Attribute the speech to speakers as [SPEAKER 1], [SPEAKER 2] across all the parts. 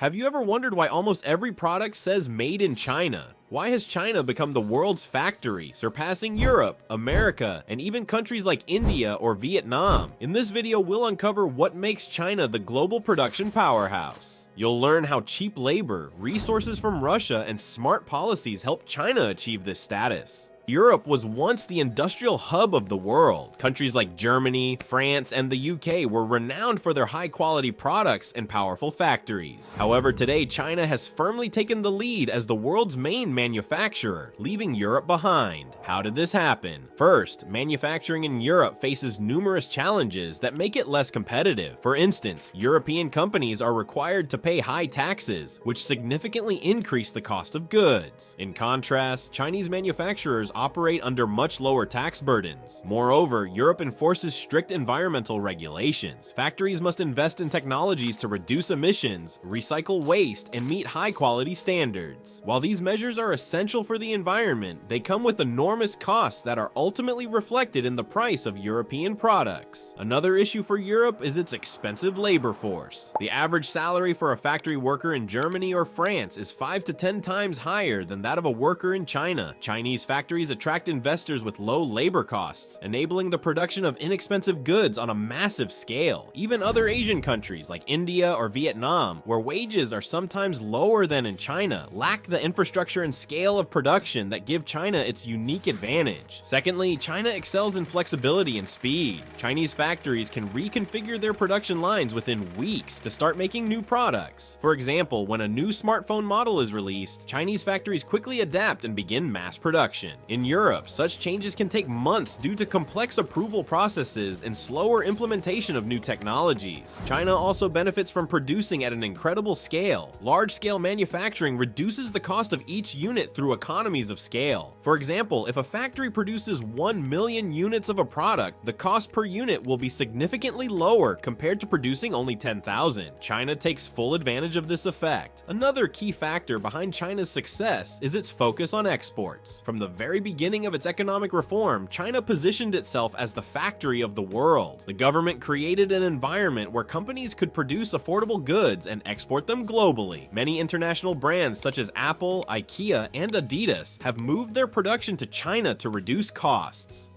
[SPEAKER 1] Have you ever wondered why almost every product says made in China? Why has China become the world's factory, surpassing Europe, America, and even countries like India or Vietnam? In this video, we'll uncover what makes China the global production powerhouse. You'll learn how cheap labor, resources from Russia, and smart policies help China achieve this status. Europe was once the industrial hub of the world. Countries like Germany, France, and the UK were renowned for their high-quality products and powerful factories. However, today China has firmly taken the lead as the world's main manufacturer, leaving Europe behind. How did this happen? First, manufacturing in Europe faces numerous challenges that make it less competitive. For instance, European companies are required to pay high taxes, which significantly increase the cost of goods. In contrast, Chinese manufacturers operate under much lower tax burdens. Moreover, Europe enforces strict environmental regulations. Factories must invest in technologies to reduce emissions, recycle waste, and meet high-quality standards. While these measures are essential for the environment, they come with enormous costs that are ultimately reflected in the price of European products. Another issue for Europe is its expensive labor force. The average salary for a factory worker in Germany or France is 5 to 10 times higher than that of a worker in China. Chinese factories attract investors with low labor costs, enabling the production of inexpensive goods on a massive scale. Even other Asian countries like India or Vietnam, where wages are sometimes lower than in China, lack the infrastructure and scale of production that give China its unique advantage. Secondly, China excels in flexibility and speed. Chinese factories can reconfigure their production lines within weeks to start making new products. For example, when a new smartphone model is released, Chinese factories quickly adapt and begin mass production. In Europe, such changes can take months due to complex approval processes and slower implementation of new technologies. China also benefits from producing at an incredible scale. Large-scale manufacturing reduces the cost of each unit through economies of scale. For example, if a factory produces 1 million units of a product, the cost per unit will be significantly lower compared to producing only 10,000. China takes full advantage of this effect. Another key factor behind China's success is its focus on exports. From the very beginning of its economic reform, China positioned itself as the factory of the world. The government created an environment where companies could produce affordable goods and export them globally. Many international brands such as Apple, IKEA, and Adidas have moved their production to China to reduce costs.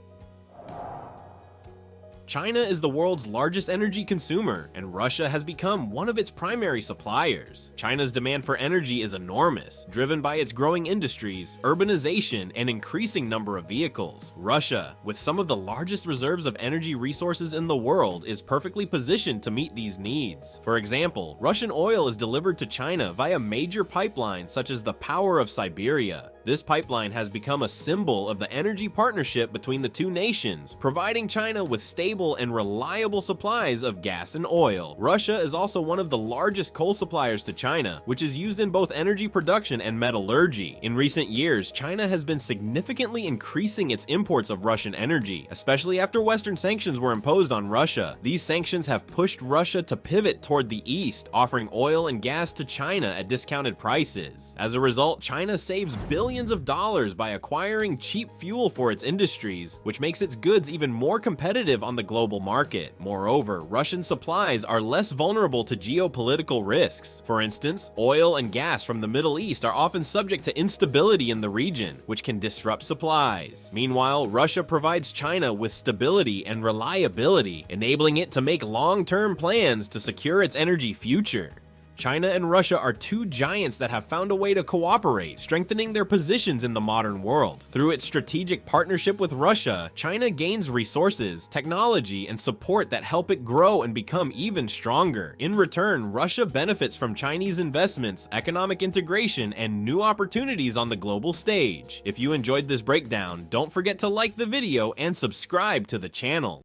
[SPEAKER 1] China is the world's largest energy consumer, and Russia has become one of its primary suppliers. China's demand for energy is enormous, driven by its growing industries, urbanization, and increasing number of vehicles. Russia, with some of the largest reserves of energy resources in the world, is perfectly positioned to meet these needs. For example, Russian oil is delivered to China via major pipelines such as the Power of Siberia. This pipeline has become a symbol of the energy partnership between the two nations, providing China with stable and reliable supplies of gas and oil. Russia is also one of the largest coal suppliers to China, which is used in both energy production and metallurgy. In recent years, China has been significantly increasing its imports of Russian energy, especially after Western sanctions were imposed on Russia. These sanctions have pushed Russia to pivot toward the east, offering oil and gas to China at discounted prices. As a result, China saves billions of dollars by acquiring cheap fuel for its industries, which makes its goods even more competitive on the global market. Moreover, Russian supplies are less vulnerable to geopolitical risks. For instance, oil and gas from the Middle East are often subject to instability in the region, which can disrupt supplies. Meanwhile, Russia provides China with stability and reliability, enabling it to make long-term plans to secure its energy future. China and Russia are two giants that have found a way to cooperate, strengthening their positions in the modern world. Through its strategic partnership with Russia, China gains resources, technology, and support that help it grow and become even stronger. In return, Russia benefits from Chinese investments, economic integration, and new opportunities on the global stage. If you enjoyed this breakdown, don't forget to like the video and subscribe to the channel.